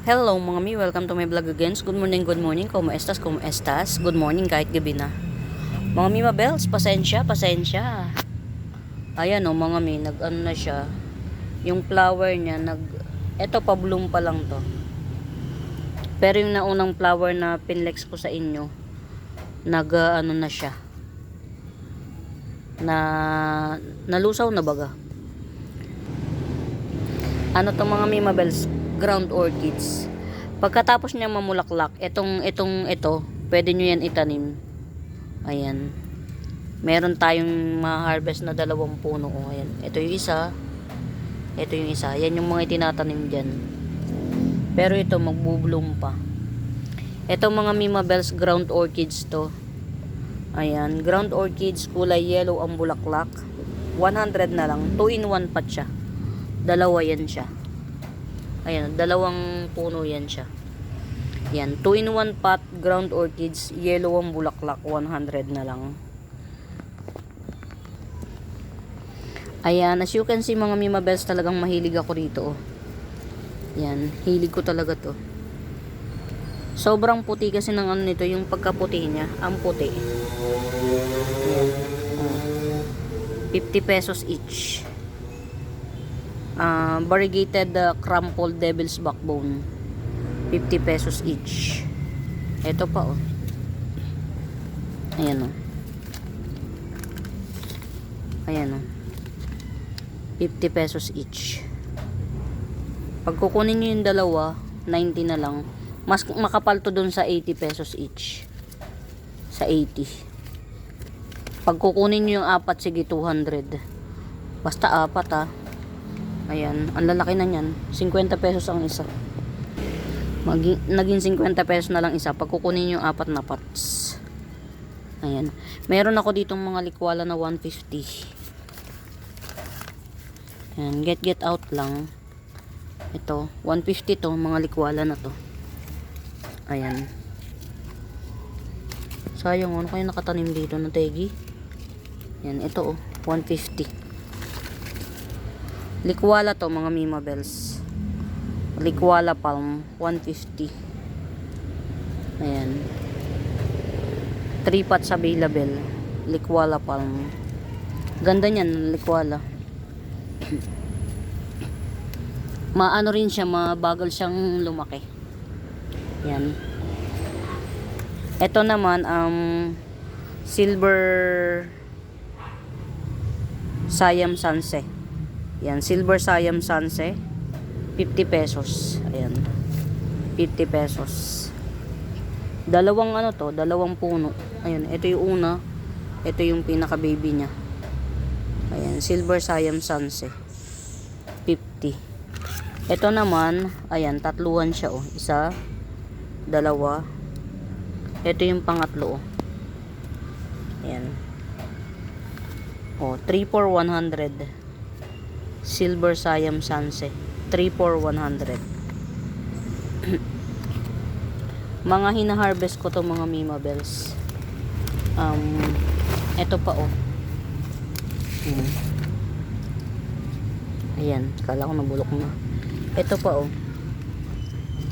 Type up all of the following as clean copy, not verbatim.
Hello mga mi, welcome to my vlog again. Good morning, good morning. Como estas, como estas? Good morning kahit gabi na. Mga mi mabels, pasensya, pasensya. Ayan o mga mi, nag-ano na siya. Yung flower niya, eto pa bloom pa lang to. Pero yung naunang flower na pinlex ko sa inyo, ano na siya. Nalusaw na baga. Ano to mga mi mabels? Ground orchids. Pagkatapos niya mamulaklak, ito, pwede nyo yan itanim. Ayan. Meron tayong ma-harvest na 2 puno. Ayan. Ito yung isa. Ito yung isa. Yan yung mga itinatanim dyan. Pero ito, magbo-bloom pa. Ito mga Mimabels ground orchids to. Ayan. Ground orchids, kulay yellow ang bulaklak. 100 na lang. 2-in-1 pat siya. Dalawa yan siya. Ayan, 2 puno yan siya. Yan, 2-in-1 pot, ground orchids, yellow ang bulaklak, 100 na lang. Ayan, as you can see mga Mimabels, talagang mahilig ako rito. Yan, hilig ko talaga to. Sobrang puti kasi ng ano nito, yung pagkaputi niya, ang puti. Yan. 50 pesos each. Variegated crumpled devil's backbone, 50 pesos each. Ito pa oh. Ayan oh. Ayan oh. 50 pesos each. Pag kukunin nyo yung dalawa, 90 na lang. Mas makapal to dun sa 80 pesos each. Sa 80. Pag kukunin nyo yung 4, sige 200. Basta 4 ah. Ayan, ang lalaki na niyan. 50 pesos ang isa. Naging 50 pesos na lang isa. Pag kukunin yung 4 na pots. Ayan. Meron ako ditong mga likwala na 150. Ayan, get out lang. Ito, 150 to, mga likwala na to. Ayan. Sayang, ano kayo nakatanim dito na tegi? Ayan, ito oh, 150. Likwala to mga Mimabels. Likwala palm 150. Ayan. 3 pots available. Likwala palm. Ganda niyan, likwala. Maano rin siya, mabagal siyang lumaki. Yan. Ito naman silver Siam Sanse. Yan, silver Siam Sanse, 50 pesos. Ayan, 50 pesos. Dalawang ano to, 2 puno. Ayan, ito yung una. Ito yung pinaka baby niya. Ayan, silver Siam Sanse, 50. Ito naman, ayan, 3 siya oh. 1, 2. Ito yung pangatlo oh. Ayan. Oh, 3 for 100. Silver Siam Sanse, 3 for 100. Mga hina-harvest ko to mga Mimabels. Ito pa oh. Ayan, kala ko nabulok na. Ito pa oh.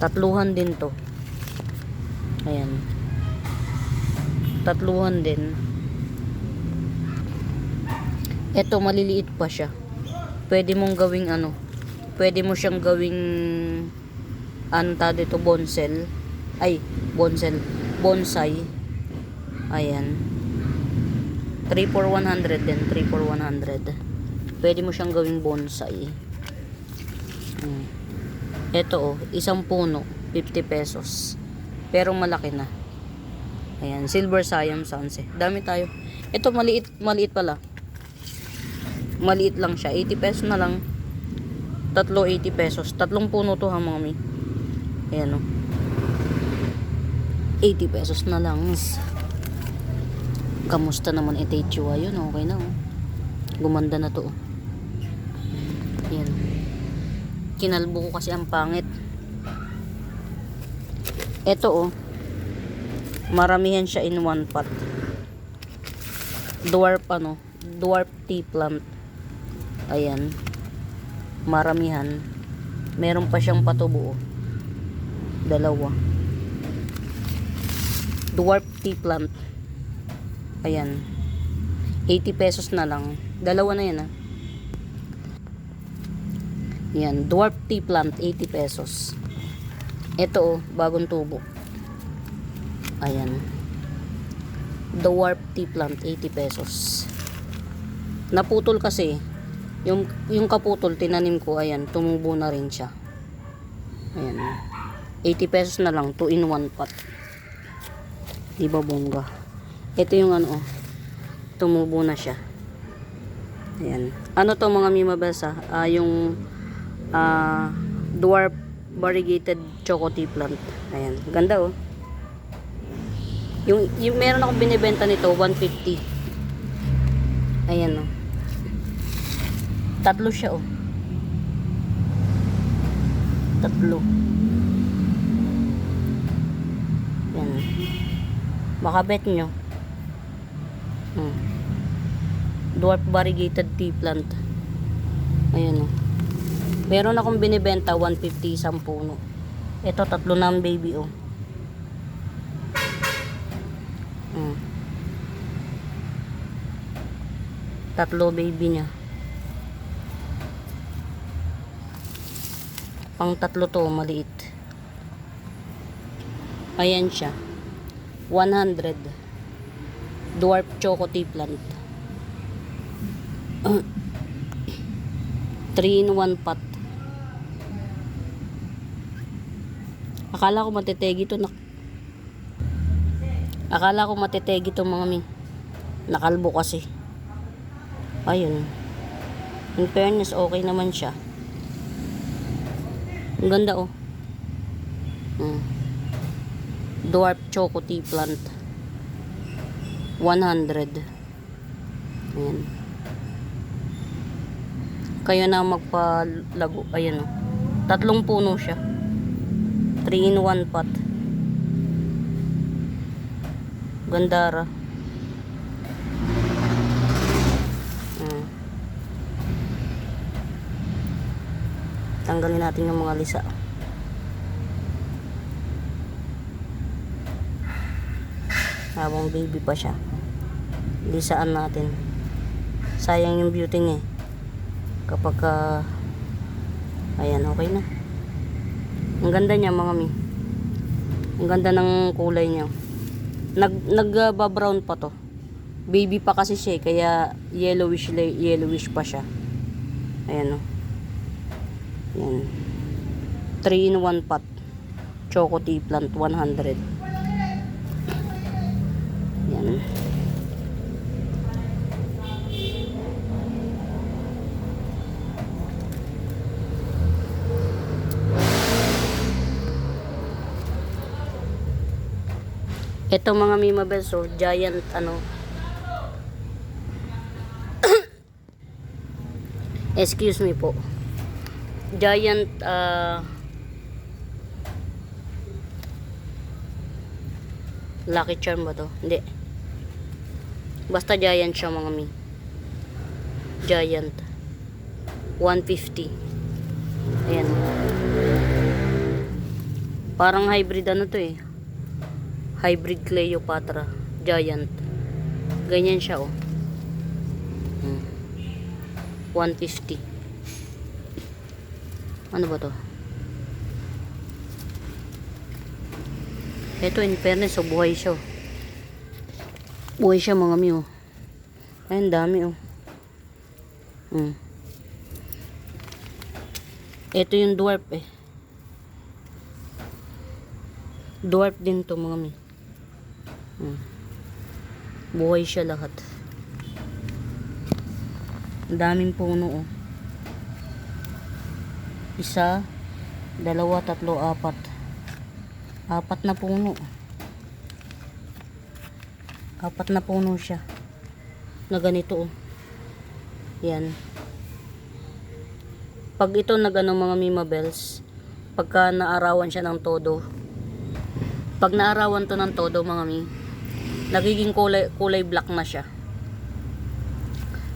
3 din to. Ayan. 3 din. Ito maliliit pa siya. Pwede mong gawing ano, pwede mo siyang gawing anta dito bonsai. Ayan, 3 for 100 din, 3 for 100. Pwede mo siyang gawing bonsai. Ito oh, 1 puno 50 pesos, pero malaki na. Ayan, silver Siam Sanse, dami tayo. Ito maliit pala. Maliit lang siya, 80 pesos na lang. 3, 80 pesos. 3 puno to ha mga mi. Ayan o. 80 pesos na lang. Kamusta naman itechua yun? Okay na o. Gumanda na to o. Ayan. Kinalbo ko kasi ang pangit. Ito o. Maramihan siya in 1 pot. Dwarf tea plant. Ayan, maramihan. Meron pa siyang patubo. Dalawa. Dwarf tea plant. Ayan. 80 pesos na lang. Dalawa na yan ah. Yan. Dwarf tea plant. 80 pesos. Ito oh. Bagong tubo. Ayan. Dwarf tea plant. 80 pesos. Naputol kasi. Yung kaputol, tinanim ko. Ayan. Tumubo na rin siya. Ayan. 80 pesos na lang. 2 in 1 pot. Diba bongga? Ito yung ano, tumubo na siya. Ayan. Ano to mga mimabels yung dwarf variegated choco tea plant. Ayan. Ganda oh. Yung meron akong binibenta nito, 150. Ayan oh. Tatlo siya oh. Tatlo. Ayan. Baka bet nyo. Dwarf variegated tea plant. Ayan o. Meron akong binibenta 150 isang puno. Ito tatlo na ang baby o. Tatlo baby niya. Pang tatlo to maliit. Ayan siya. 100 dwarf choco tea plant. 3 in 1 pot. Akala ko matitegi to Akala ko matitegi to mga mi. Nakalbo kasi. Ayun. In fairness, okay naman siya. Ang ganda oh. Dwarf choco tea plant. 100. Ayan. Kayo na magpalago. Ayan o. Tatlong puno siya. 3 in 1 pot. Gandara. Tanggalin natin yung mga lisa. Habang baby pa siya, lisaan natin. Sayang yung beauty niya kapag ayan, okay na. Ang ganda niya mga mi. Ang ganda ng kulay niya. Nag-brown pa to. Baby pa kasi siya kaya yellowish pa siya. Ayan o. Ayan. 3 in 1 pot. Choco tea plant 100. Yan. Ito mga mimabels, so giant ano. Excuse me po. Giant Lucky Charm ba to? Hindi. Basta giant siya mga mi. Giant. 150. Ayan. Parang hybrid ano to eh. Hybrid Cleopatra. Giant. Ganyan siya oh. 150. Ano ba to? Ito in fairness, so buhay siya. Buhay siya mga mi oh. Ayun, dami oh. Ito yung dwarf eh. Dwarf din to mga mi. Buhay siya lahat. Ang daming puno oh. 1, 2, 3, 4. 4 na puno. 4 na puno siya. Na ganito oh. Yan. Pag ito nagano mga mimabels, pagka naarawan siya ng todo. Pag naarawan to ng todo mga mi, nagiging kulay black na siya.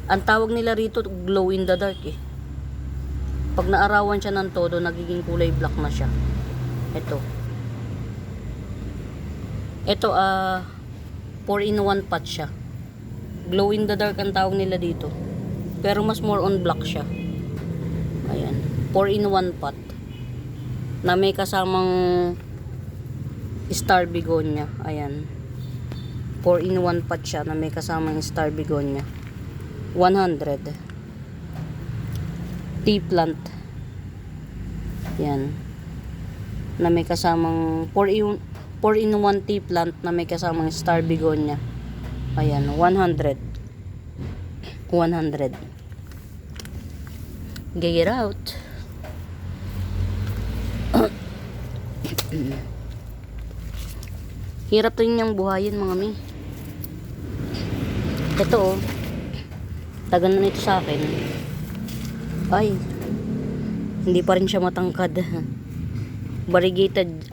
Ang tawag nila rito glow in the dark eh. Pag naarawan siya ng todo, nagiging kulay black na siya. Ito. Ito 4 in 1 pot siya. Glow in the dark ang tawag nila dito. Pero mas more on black siya. Ayan. 4 in 1 pot. Na may kasamang star begonia. Ayan. 4 in 1 pot siya na may kasamang star begonia. 100. Tea plant. Yan. Na may kasamang 4 in 1 tea plant na may kasamang star begonia. Ayan, 100. 100. Get it out. Hirap rin niyang buhayin, mga mi. Ito tagal na nito sa akin. Ay, hindi pa rin siya matangkad. Variegated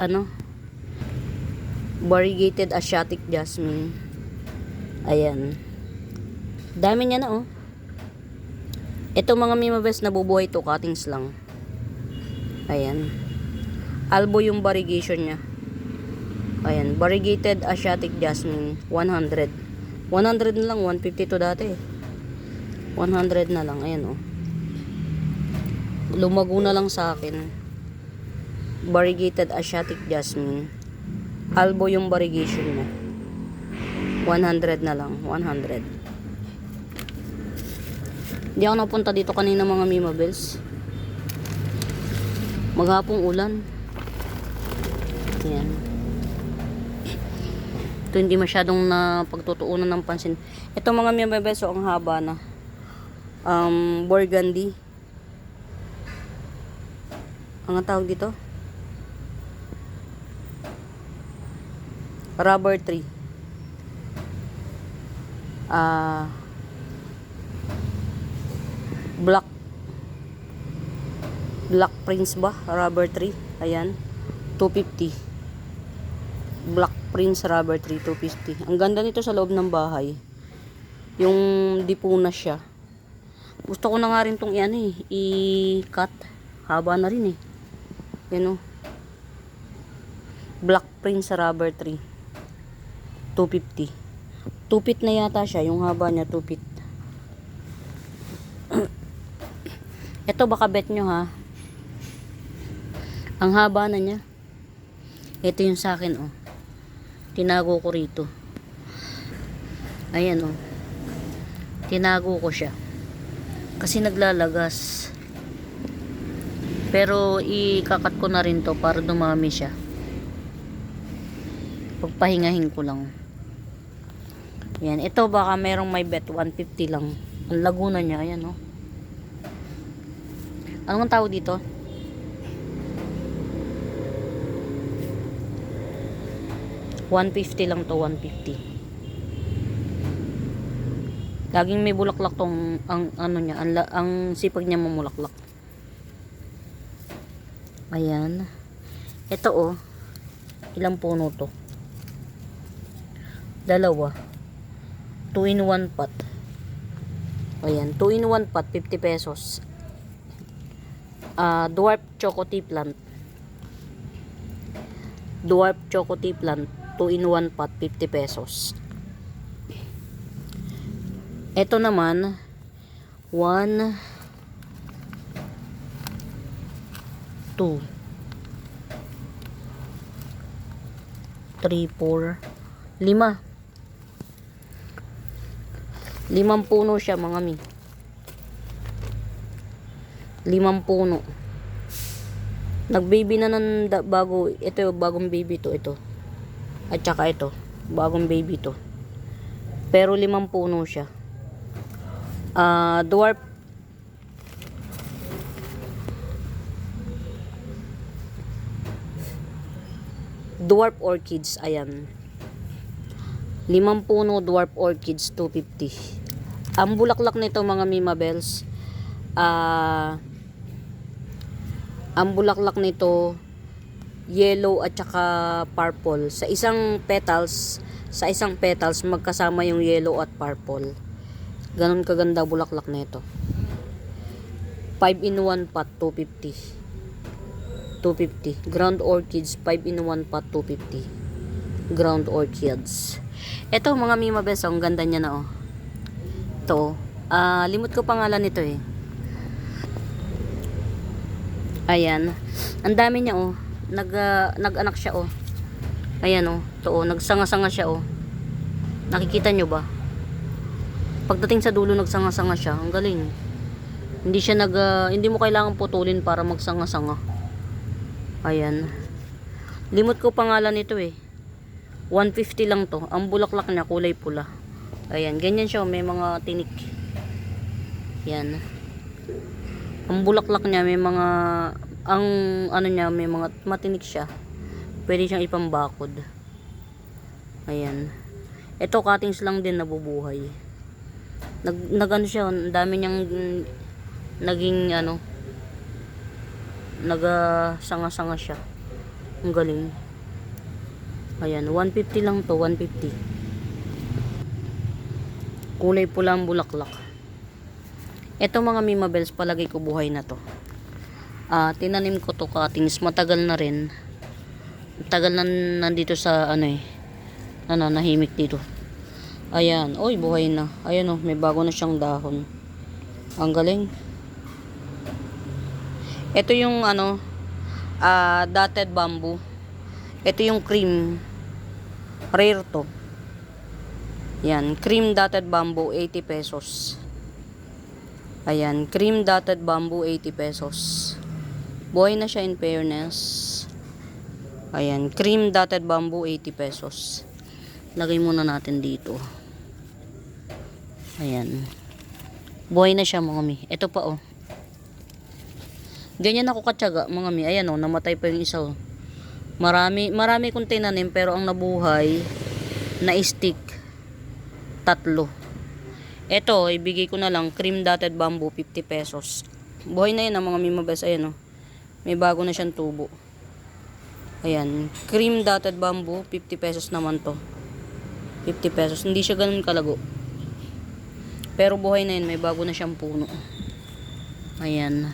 variegated Asiatic jasmine. Ayan. Dami niya na Ito mga mimabes na bubuhay to, cuttings lang. Ayan. Albo yung variegation niya. Ayan, variegated Asiatic jasmine, 100. 100 na lang, 150 to dati. 100 na lang, ayan Lumago na lang sa akin. Variegated Asiatic jasmine. Albo yung variegation niya. 100 na lang, 100. Hindi ako napunta dito kanina mga mimabels. Maghapong ulan. Ayan. Ito hindi masyadong na pagtutuunan ng pansin. Ito mga mimabels, ang haba na. Burgundy. Ang tawag dito? Rubber tree. Black Prince ba? Rubber tree. Ayan. 250. Black Prince Rubber tree, 250. Ang ganda nito sa loob ng bahay. Yung dipuna siya. Gusto ko na nga rin tong i-cut. Haba na rin Yan Black Prince Rubber tree. 250. 2 feet na yata siya. Yung haba niya 2 feet. Ito baka bet nyo ha. Ang haba na niya. Ito yung sa akin Tinago ko rito. Ayan Tinago ko siya. Kasi naglalagas. Pero ikakat ko na rin to para dumami siya. Pagpahingahin ko lang. Yan, ito baka merong may bet 150 lang. Ang laguna niya, ayan Anong tawag dito? $150 lang to, 150. Laging may bulaklak tong niya, ang sipag niya mamulaklak. Ayan. Ito ilang puno to? 2. 2 in 1 pot. Ayan, 2 in 1 pot, 50 pesos. Dwarf Choco Tea Plant. Dwarf Choco Tea Plant, 2 in 1 pot, 50 pesos. Ito naman, 1, 2, 3, 4, 5. 5 puno siya mga mi. 5 puno. Nag-baby na bago. Ito bagong baby to. Ito. At saka ito. Bagong baby to. Pero 5 puno siya. Dwarf orchids. Ayan. 5 puno dwarf orchids, 250. Ang bulaklak nito mga mimabels, ang bulaklak nito yellow at saka purple. Sa isang petals magkasama yung yellow at purple. Ganon kaganda bulaklak nito. 5 in 1 pot, 250. 250. Ground orchids, 5 in 1 pot, 250. ground orchids. Ito mga Mima Bells, ang ganda niya na oh. Ito, limot ko pangalan nito eh. Ayan. Ang dami niya oh. Nag-anak siya oh. Ayan oh. Ito oh, nagsanga-sanga siya oh. Nakikita nyo ba? Pagdating sa dulo nagsanga-sanga siya. Ang galing. Hindi siya hindi mo kailangan putulin para magsanga-sanga. Ayan. Limot ko pangalan nito eh. 150 lang to. Ang bulaklak niya kulay pula. Ayan, ganyan siya, may mga tinik. Yan. Ang bulaklak niya may mga may mga matinik siya. Pwede siyang ipambakod. Ayan. Ito cuttings lang din nabubuhay. Nagano siya, ang dami niyang naging nagasanga-sanga siya. Ang galing. Ayan, 150 lang to, 150. Kulay pula ang bulaklak. Ito mga Mima Bells, palagay ko buhay na to. Tinanim ko to cuttings, matagal na rin. Tagal na nandito sa nahimik dito. Ayan, oy buhay na. Ayan oh, may bago na siyang dahon. Ang galing. Ito yung dotted bamboo. Ito yung cream. Rare to. Yan, cream dotted bamboo 80 pesos. Ayan, cream dotted bamboo 80 pesos. Buhay na siya in fairness. Ayan, cream dotted bamboo 80 pesos. Lagay muna natin dito. Ayan. Buhay na siya mga mi. Ito pa oh. Ganyan ako katyaga mga mi. Ayan oh, namatay pa yung isa oh. Marami kong tinanim pero ang nabuhay na stick 3. Ito, ibigay ko na lang cream dotted bamboo 50 pesos. Buhay na yan ang mga Mima Bells. Ayan oh. May bago na siyang tubo. Ayan, cream dotted bamboo 50 pesos naman to. 50 pesos. Hindi siya ganun kalago. Pero buhay na yun, may bago na siyang puno. Ayan.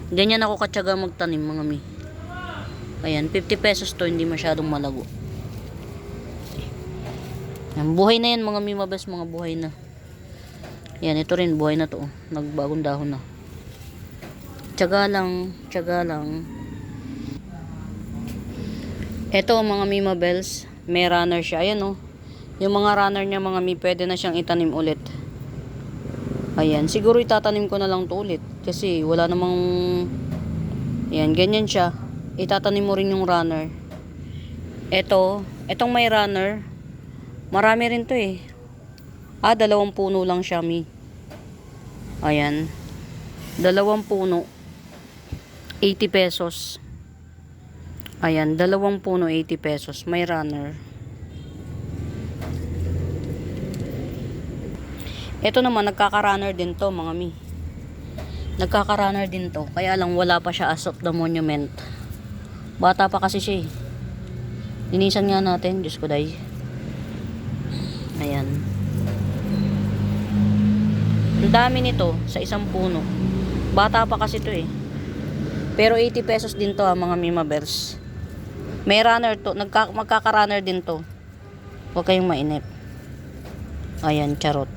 Ganyan ako katyaga magtanim mga mi. Ayan, 50 pesos to, hindi masyadong malago. Ayan, buhay na yan mga Mima Bells, mga buhay na. Ayan, ito rin, buhay na to. Nagbagong dahon na. Tiyaga lang, tiyaga lang. Ito mga Mima Bells, may runner siya. Ayan oh. Yung mga runner niya mga mi, pwede na siyang itanim ulit. Ayan, siguro itatanim ko na lang to ulit. Kasi wala namang... Ayan, ganyan siya. Itatanim mo rin yung runner. Etong may runner, marami rin to eh. 2 puno lang siya mi. Ayan. 2 puno. 80 pesos. Ayan, 2 puno 80 pesos. May runner. Ito naman, nagkaka-runner din to mga mi. Nagkaka-runner din to. Kaya lang wala pa siya as of the monument. Bata pa kasi siya eh. Linisan nga natin. Diyos ko day. Ayan. Ang dami nito sa isang puno. Bata pa kasi to eh. Pero 80 pesos din to mga Mima Bells. May runner to. Magkaka-runner din to. Huwag kayong mainip. Ayan, charot.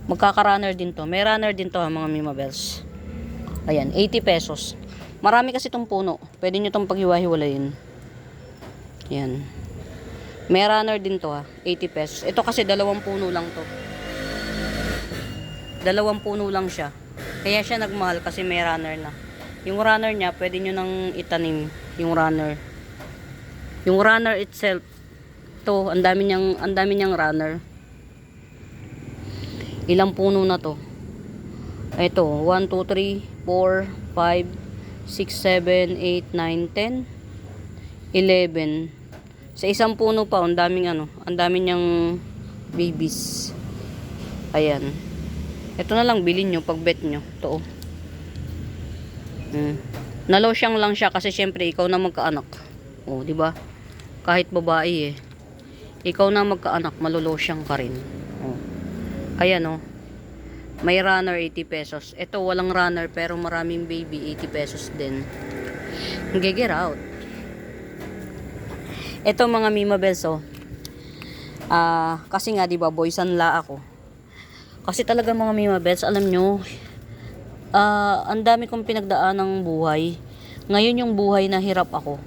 Magkaka-runner din to. May runner din to mga Mima Bells. Ayan, 80 pesos. Marami kasi itong puno. Pwede nyo itong paghiwa-hiwalayin. Ayan. May runner din to 80 pesos. Ito kasi 2 puno lang to. 2 puno lang siya. Kaya siya nagmahal kasi may runner na. Yung runner niya, pwede nyo nang itanim. Yung runner. Yung runner itself. To, ang dami niyang runner. Ilang puno na to? Ito, 1, 2, 3, 4, 5, 6, 7, 8, 9, 10, 11. Sa isang puno pa, ang daming niyang babies. Ayan. Ito na lang bilhin nyo pag bet nyo. Ito oh. Nalosyang lang siya kasi syempre ikaw na magkaanak. Oh, di ba? Kahit babae eh. Ikaw na magkaanak, malolosyang ka rin. Oh. Ayan oh. May runner 80 pesos. Ito walang runner pero maraming baby 80 pesos din. Get out. Ito mga Mimabels, oh. Kasi nga, di ba, boy sanla ako. Kasi talaga mga Mimabels, alam nyo, ang dami kong pinagdaan ng buhay. Ngayon yung buhay na hirap ako.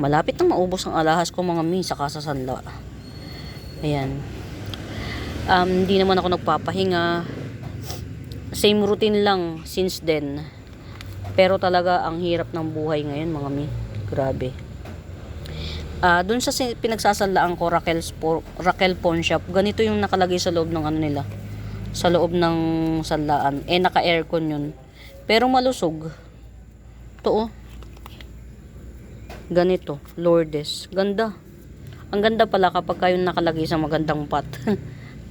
Malapit nang maubos ang alahas ko mga mi, saka sa sanla. Ayan. Hindi naman ako nagpapahinga. Same routine lang since then. Pero talaga ang hirap ng buhay ngayon mga mi. Grabe. Doon sa pinagsasalaan ko, Raquel Pawn Shop, ganito yung nakalagay sa loob ng ano nila. Sa loob ng sanlaan. Naka-aircon yun. Pero malusog. Ito, oh. Ganito. Lourdes. Ganda. Ang ganda pala kapag kayo nakalagay sa magandang pot.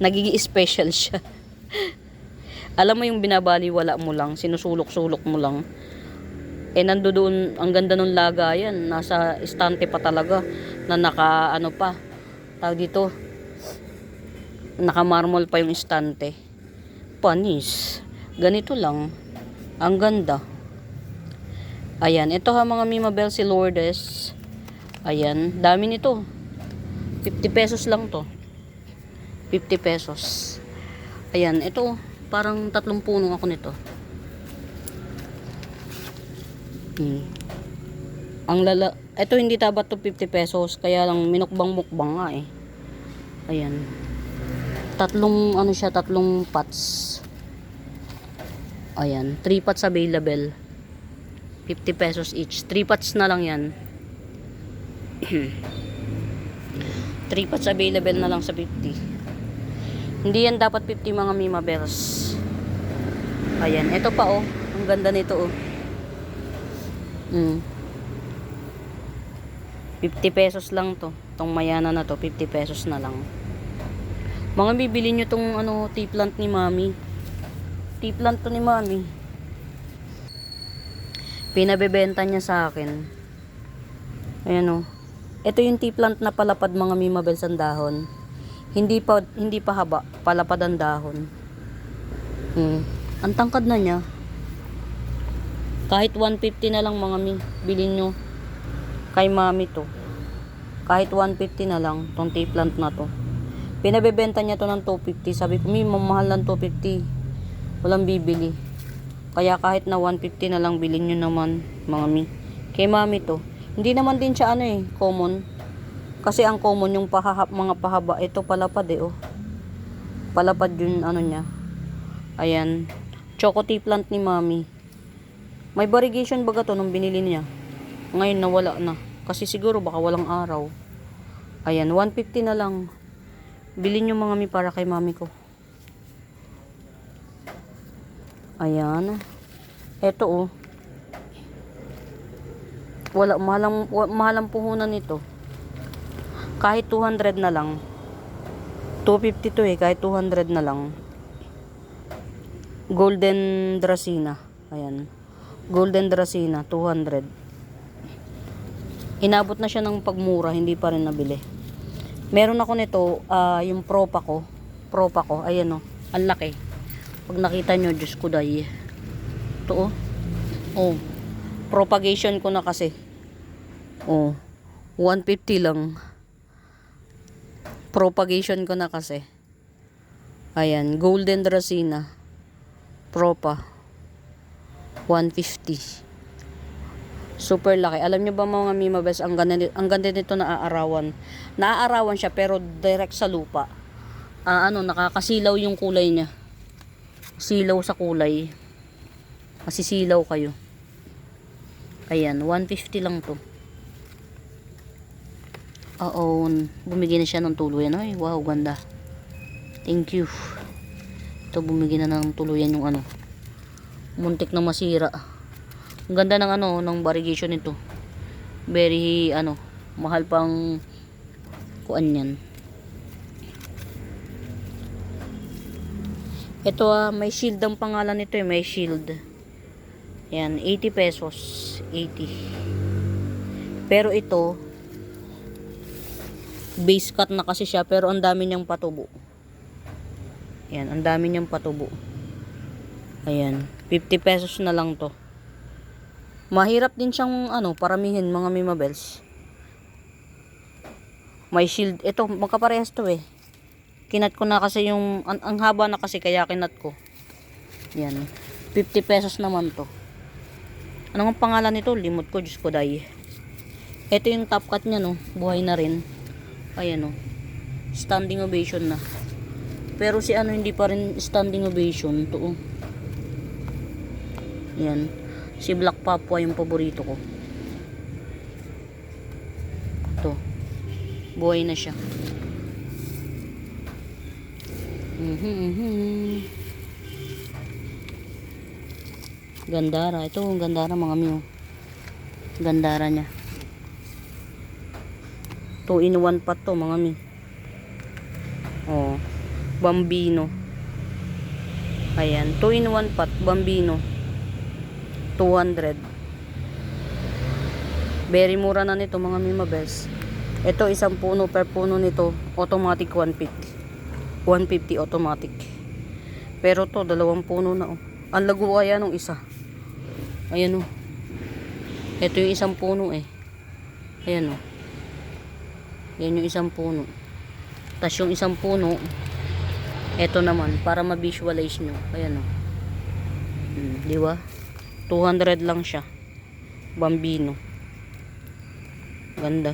Nagiging special siya. Alam mo yung binabaliwala mo lang, sinusulok-sulok mo lang. Nandoon, ang ganda ng lagayan. Nasa estante pa talaga. Na naka, ano pa. Tawag dito. Naka-marmol pa yung estante. Panis. Ganito lang. Ang ganda. Ayan. Ito ha mga Mimabel, si Lourdes. Ayan. Dami nito. 50 pesos lang to. 50 pesos. Ayan. Ito. Parang 3 puno ako nito. Ito hindi tabat to 50 pesos. Kaya lang minukbang-mukbang nga eh. Ayan. 3 pots. Ayan. 3 pots available. 50 pesos each. 3 pots na lang yan. 3 pots available na lang sa 50. Hindi yan dapat 50 mga Mimabels. Ayan. Ito pa oh. Ang ganda nito oh. 50 pesos lang to. Tong mayana na to, 50 pesos na lang. Mga bibili nyo tong tea plant ni Mami. Tea plant to ni Mami. Pinabebenta niya sa akin. Ayan oh. Ito yung tea plant na palapad mga Mimabels ang dahon. Hindi pa haba, palapad ang dahon. Ang tangkad na niya. Kahit 150 na lang mga mi, bilhin nyo kay Mami to. Kahit 150 na lang tong tea plant na to. Pinabebenta niya to ng 250. Sabi ko, mi, mamahal ng 250. Walang bibili. Kaya kahit na 150 na lang bilhin nyo naman mga mi. Kay Mami to. Hindi naman din siya common. Kasi ang common yung mga pahaba. Ito palapad eh oh. Palapad yung niya. Ayan. Choco tea plant ni Mami. May variegation baga to nung binili niya. Ngayon nawala na. Kasi siguro baka walang araw. Ayan, 150 na lang. Bilhin nyo mga mi para kay Mami ko. Ayan. Eto oh. Wala, mahalang puhunan nito. Kahit 200 na lang. 250 to eh, kahit 200 na lang. Golden Dracena. Ayan. Golden Dracena, 200. Inabot na siya ng pagmura, hindi pa rin nabili. Meron ako nito, yung Propa ko, ayan o, ang laki. Pag nakita nyo, Diyos ko day. Ito oh, propagation ko na kasi. 150 lang. Propagation ko na kasi. Ayan, Golden Dracena. Propa. 150. Super laki. Alam nyo ba mga Mimabels, ang ganda nito na aarawan. Naaarawan siya pero direct sa lupa. Nakakasilaw yung kulay niya. Silaw sa kulay. Masisilaw kayo. Ayan, 150 lang to. Bumigay na siya ng tuluyan. Ay, wow, ganda. Thank you. Ito, bumigay na ng tuluyan yung muntik na masira. Ang ganda ng ng variegation nito. Very mahal pang kuan yan. Ito may shield ang pangalan nito may shield. Yan, 80 pesos. 80. Pero ito base cut na kasi siya pero ang dami niyang patubo. Yan, ang dami niyang patubo. Ayan, 50 pesos na lang to. Mahirap din siyang paramihin mga Mimabels. May shield. Ito, magkaparehas to eh. Kinat ko na kasi ang haba na kasi kaya kinat ko. Yan. 50 pesos naman to. Ano ang pangalan nito? Limot ko, Diyos ko day. Ito yung top cut niya, no. Buhay na rin. Ayan, no. Standing ovation na. Pero si hindi pa rin standing ovation. Ito, oh. Yan. Si Black Papua yung paborito ko. Ito. Buhay na siya. Gandara. Ito, Gandara mga miyo. Gandara niya. 2 in 1 pa to mga mi. Oh. Bambino. Ayan. 2 in 1 pot. Bambino. 200. Very mura na nito mga Mimabels. Ito isang puno per puno nito. Automatic 150. 150 automatic. Pero to 2 puno na oh. Ang lago kaya nung isa. Ayan oh. Ito yung isang puno eh. Ayan oh. Yan yung isang puno. Tapos yung isang puno, ito naman, para ma-visualize nyo. Ayan o. Di ba? 200 lang siya. Bambino. Ganda.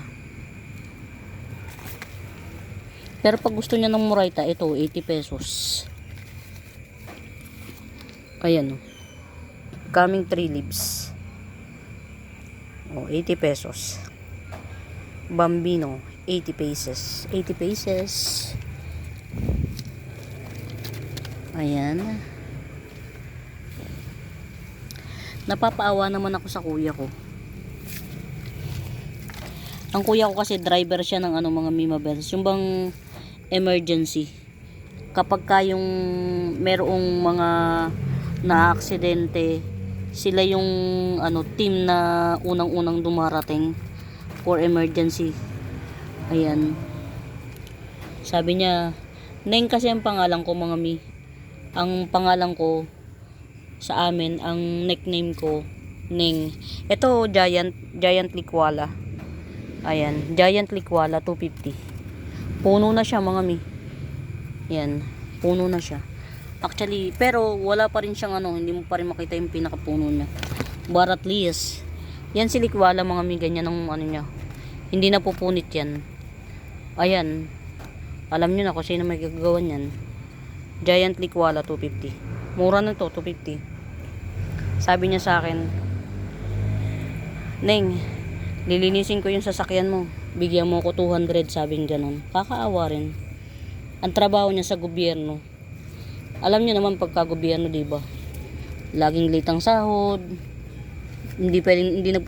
Pero pag gusto niya ng Moraita, ito, 80 pesos. Ayan o. Coming 3 leaves. O, 80 pesos. Bambino. 80 pesos. 80 pesos. Ayan. Napapaawa naman ako sa kuya ko. Ang kuya ko kasi driver siya ng mga Mimabels. Yung bang emergency. Kapag yung merong mga na-aksidente, sila yung team na unang-unang dumarating for emergency. Ayan. Sabi niya, Neng kasi ang pangalan ko mga mi. Ang pangalan ko sa amin, ang nickname ko, Neng. Ito, Giant Likwala. Ayan, Giant Likwala 250. Puno na siya mga mi. Yan, puno na siya. Actually, pero wala pa rin siyang hindi mo pa rin makita yung pinakapuno niya. But at least, yan si Likwala mga mi, ganyan ang niya. Hindi na pupunit yan. Ayan. Alam nyo na kung sino may gagawa niyan. Giant Likwala 250. Mura na to, 250. Sabi niya sa akin, Neng, lilinisin ko yung sasakyan mo. Bigyan mo ko 200, sabing ganon. Kakaawa rin. Ang trabaho niya sa gobyerno. Alam niyo naman pagka gobyerno, di ba? Laging late ang sahod.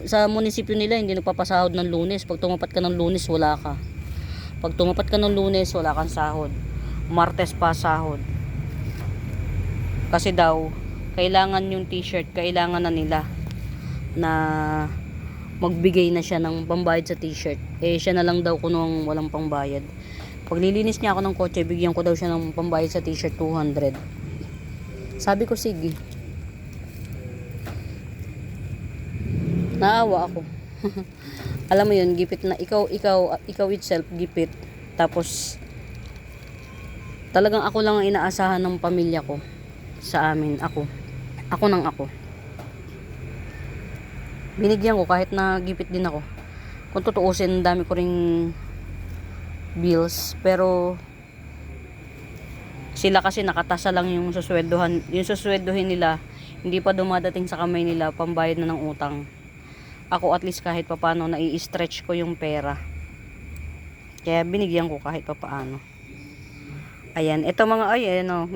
Sa munisipyo nila hindi nagpapasahod ng Lunes. Pag tumapat ka ng Lunes, wala ka. Pag tumapat ka ng Lunes, wala kang sahod. Martes pa sahod. Kasi daw, kailangan yung t-shirt, kailangan na nila na magbigay na siya ng pambayad sa t-shirt. Siya na lang daw kunong walang pambayad. Pag nilinis niya ako ng kotse, bigyan ko daw siya ng pambayad sa t-shirt 200. Sabi ko, sige. Naawa ako. Alam mo yun, gipit na ikaw itself gipit. Tapos talagang ako lang ang inaasahan ng pamilya ko sa amin, ako nang ako. Binigyan ko kahit na gipit din ako. Kung tutuusin, dami ko ring bills, pero sila kasi nakatasa lang yung susweldohin nila, hindi pa dumadating sa kamay nila pambayad na ng utang. Ako at least kahit papaano nai-stretch ko yung pera. Kaya binigyan ko kahit papaano. Ayan, ito mga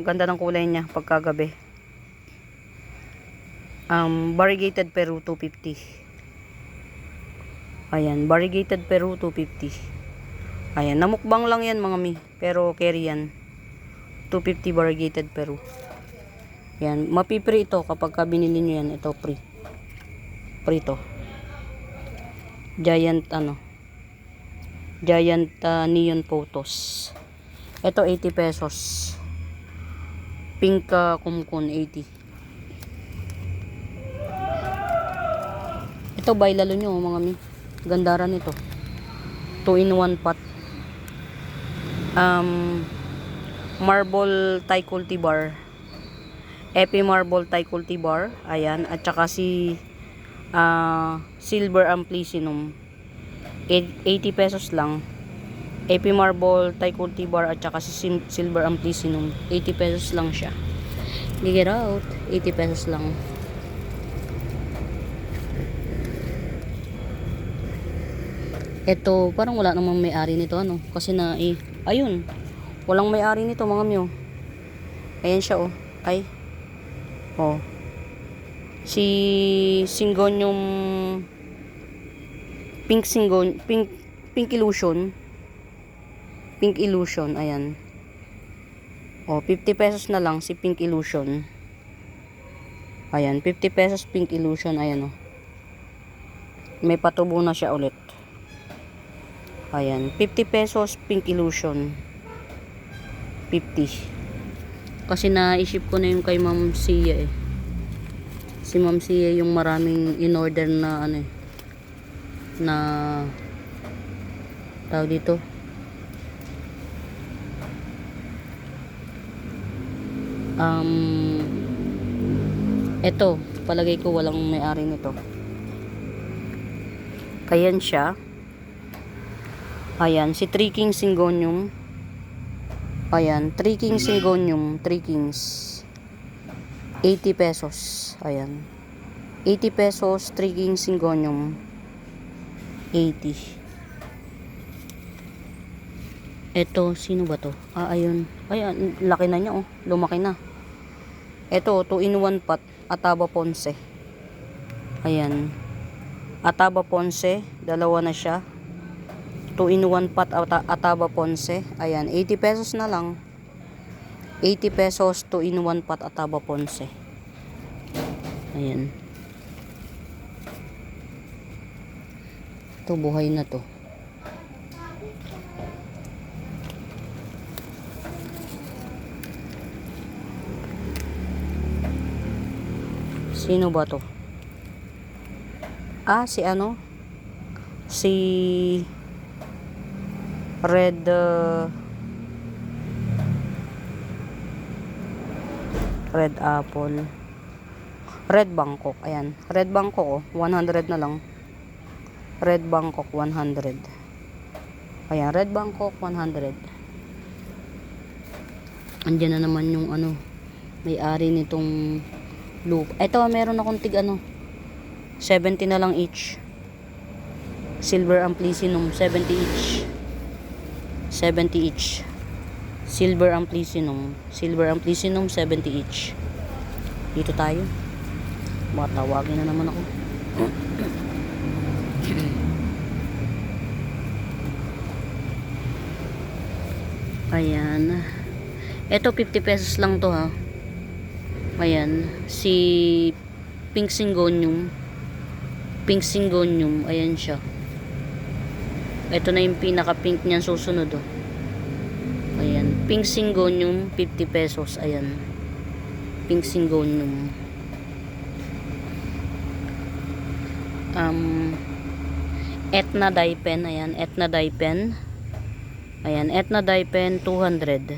ganda ng kulay niya pagkagabi. Variegated Peru 250. Ayan, Variegated Peru 250. Ayan, namukbang lang yan mga mi, pero carry yan. 250 Variegated Peru. Yan, mapipre ito kapag binili nyo yan. Ito free. Free to. Giant neon photos. Ito 80 pesos. Pink kumkun 80. Ito, bailalo nyo, mga mi. Gandara nito. 2-in-1 pot. Marble Thai cultivar. Epi Marble Thai cultivar. Ayan. At saka si Silver Amplicinum. 80 pesos lang. Epi Marble Thai cultivar at saka si Silver Amplicinum. 80 pesos lang siya. Get out. 80 pesos lang. Ito, parang wala namang may-ari nito, ano? Kasi ayun. Walang may-ari nito, mga mio. Ayan siya, oh. Ay. Oh. Si Syngonium Pink Illusion. Pink Illusion, ayan. Oh, 50 pesos na lang si Pink Illusion. Ayan, 50 pesos Pink Illusion, ayan, oh. May patubo na siya ulit. Ayan, 50 pesos Pink Illusion. 50. Kasi na-ship ko na yung kay Ma'am Sia, eh. Si Ma'am Sia yung maraming in-order na ano, eh, na tawag dito. Ito, palagay ko walang may-ari nito. Kayan siya. Ayan, si Three Kings Syngonium. Ayan, Three Kings Syngonium, 3 Kings. 80 pesos. Ayan. 80 pesos, 3 Kings Syngonium. 80. Ito, sino ba to? Ayun. Ayan, laki na niya, oh. Lumaki na. Ito, 2-in-1 pot, Ataba Ponce. Ayan. Ataba Ponce, dalawa na siya. 2-in-1 pot, Ataba Ponce. Ayan, 80 pesos na lang. 80 pesos, 2-in-1 pot, Ataba Ponce. Ayan. Ito, buhay na to. Sino ba to? Si ano? Si Red Apple. Red Bangkok. Ayan. Red Bangkok, oh. 100 na lang. Red Bangkok, 100. Ayan. Red Bangkok, 100. Andiyan na naman yung ano, may-ari nitong loop. Ito, meron akong tig ano, 70 na lang each. Silver Amplicinum, 70 each. 70 each. Silver Amplicinum, 70 each. Dito tayo. Matawagin na naman ako. Ayan. Ito, 50 pesos lang to, ha. Ayan. Si Pink Syngonium. Ayan siya. Ito na yung pinaka-pink niyan susunod, oh. Ayan. Pink Syngonium, 50 pesos. Ayan. Pink Syngonium. Etna dye pen. Ayan. Etna dye pen. Ayan. Etna dye pen, 200.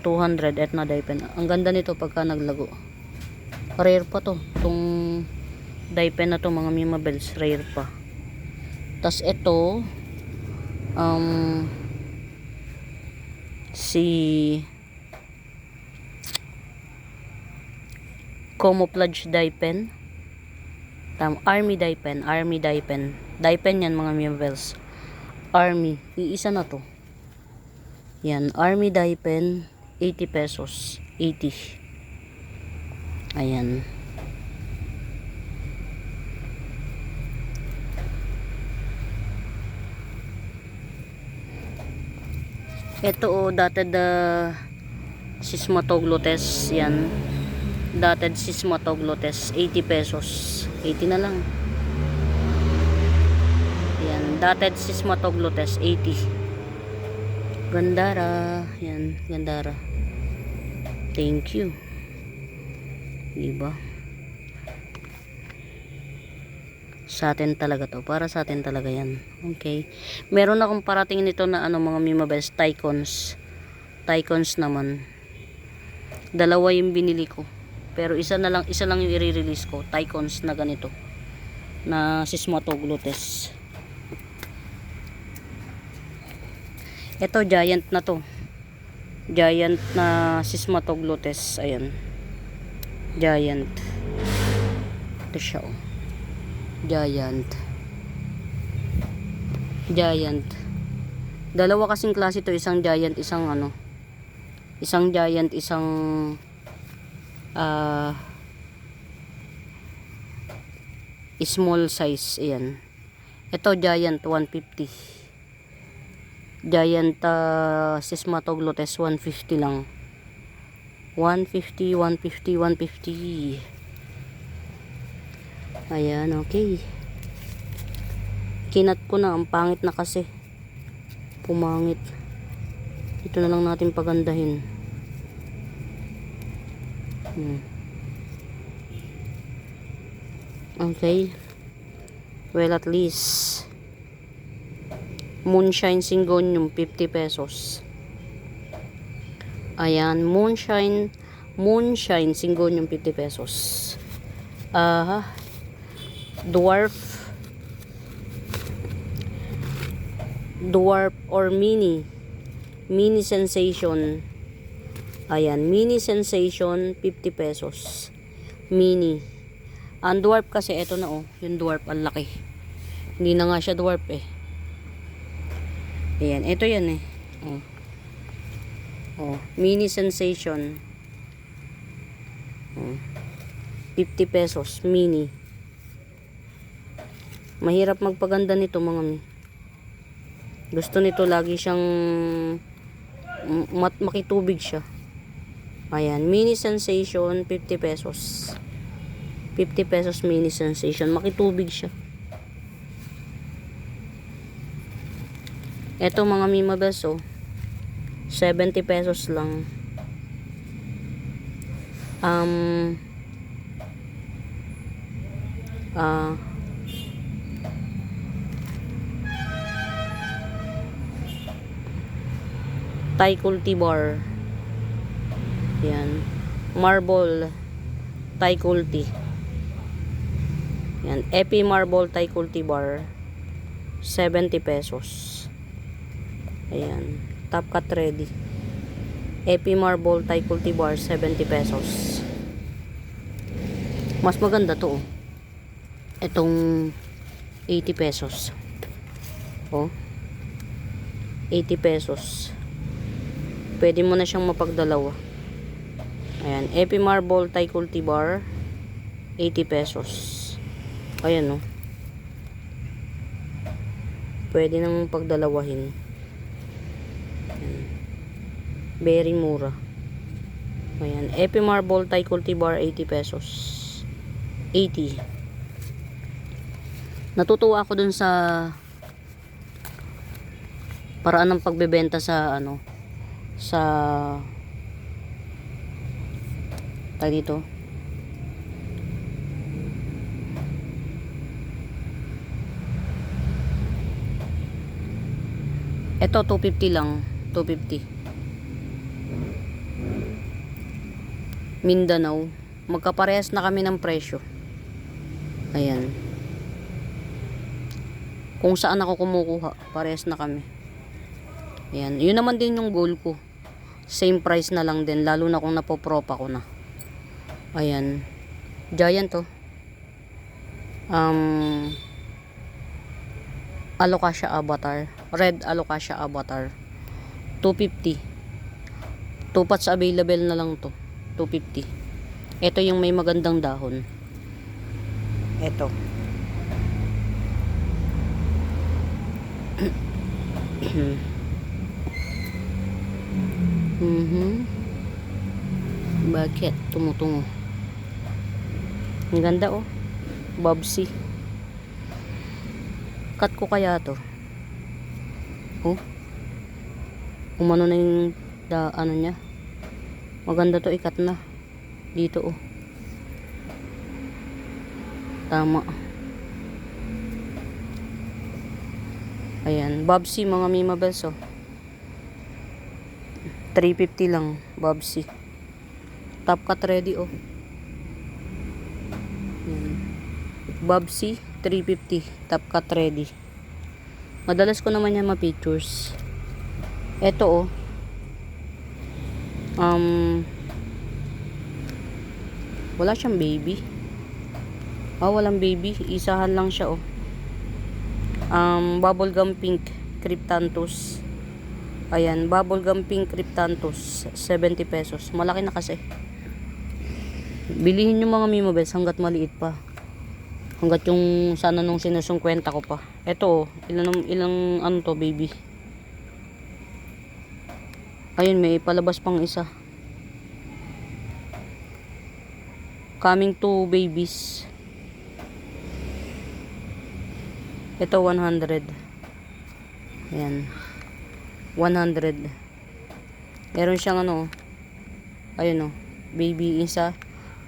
200 Etna dye pen. Ang ganda nito pagka naglago. Rare pa to. Itong dye pen na to, mga Mimabels. Rare pa. Tas ito, si Camouflage dye pen. Army dye pen. Dye pen yan, mga Mimabels. Army. Iisa na to. Yan. Army dye pen, 80 pesos. 80. Ayan. Ito, oh, dotted Sismatoglotes. Yan. Dotted Sismatoglotes, 80 pesos. 80 na lang. Yan. Dotted Sismatoglotes, 80. Gandara. Yan. Gandara. Thank you. Diba? Sa atin talaga to. Para sa atin talaga yan. Okay. Meron akong parating nito na ano mga Mimabels. Tycons. Tycons naman. Dalawa yung binili ko. Pero isa lang yung i-release ko. Tycons na ganito. Na Sismatoglotes. Ito giant na to. Giant na Sismatoglotes. Ayan. Giant. Ito siya oh. Giant. Giant. Dalawa kasing klase to, isang giant, isang ano. Isang giant, isang small size. Ayan. Ito giant 150. Giant Sismatoglotes 150 lang. 150, 150, 150. Ayan, okay. Kinat ko na, ang pangit na kasi. Pumangit. Ito na lang natin pagandahin. Okay. Well, at least Moonshine Syngonium 50 pesos. Ayan, Moonshine Syngonium 50 pesos. Dwarf or mini sensation. Ayan, mini sensation 50 pesos. Mini. Ang dwarf kasi ito na oh, yung dwarf ang laki. Hindi na nga siya dwarf eh. Ayan, ito yan eh. Mini sensation. 50 pesos mini. Mahirap magpaganda nito mga mi. Gusto nito lagi siyang makitubig siya. Ayan, mini sensation 50 pesos. 50 pesos mini sensation, makitubig siya. Ito mga Mimabels oh, 70 pesos lang. Thai cultivar. Yan. Marble Thai culti. Yan. Epi marble Thai cultivar. 70 pesos. Ayan. Top cut ready. Epi marble Thai cultivar 70 pesos. Mas maganda to oh. Itong 80 pesos. Oh. 80 pesos. Pwede mo na siyang mapagdalawa. Ayan, Epi Marble Thai Cultivar 80 pesos. Ayan oh. Pwede nang pagdalawahin. Ayan. Very mura. Ayan, Epi Marble Thai Cultivar 80 pesos. 80. Natutuwa ako dun sa paraan ng pagbebenta sa ano, sa tayo dito. Ito 250 lang, 250. Mindanao. Magkaparehas na kami ng presyo. Ayan. Kung saan ako kumukuha, parehas na kami. Ayan. Yun naman din yung goal ko. Same price na lang din, lalo na kung napopropa ko na. Ayan. Giant to. Alocasia Avatar. Red Alocasia Avatar. 250. 2 pots available na lang to. 250. Ito yung may magandang dahon. Ito. Bakit? Tumutungo. Ang ganda oh. Bobsy. Cut ko kaya to. Oh. Umano na yung ano niya. Maganda to, ikat na. Dito oh. Tama. Ayan, Bobsy mga Mima Bells, oh. 350 lang, Bobsy. Top cut ready, oh. Ayan. Bobsy, 350, top cut ready. Madalas ko naman yan ma-pictures. Ito, oh. Wala siyang baby. Walang baby. Isahan lang siya, oh. Bubblegum pink Cryptanthus. Ayan, bubblegum pink Cryptanthus, 70 pesos. Malaki na kasi. Bilihin yung mga Mima Bells hanggat maliit pa. Hanggat yung sana nung sinusungkwenta ko pa. Ito, oh, ilang ano to, baby. Ayun, may palabas pang isa. Coming to babies. Ito 100. Ayan. 100. Meron siyang ano, ayun, oh, baby isa.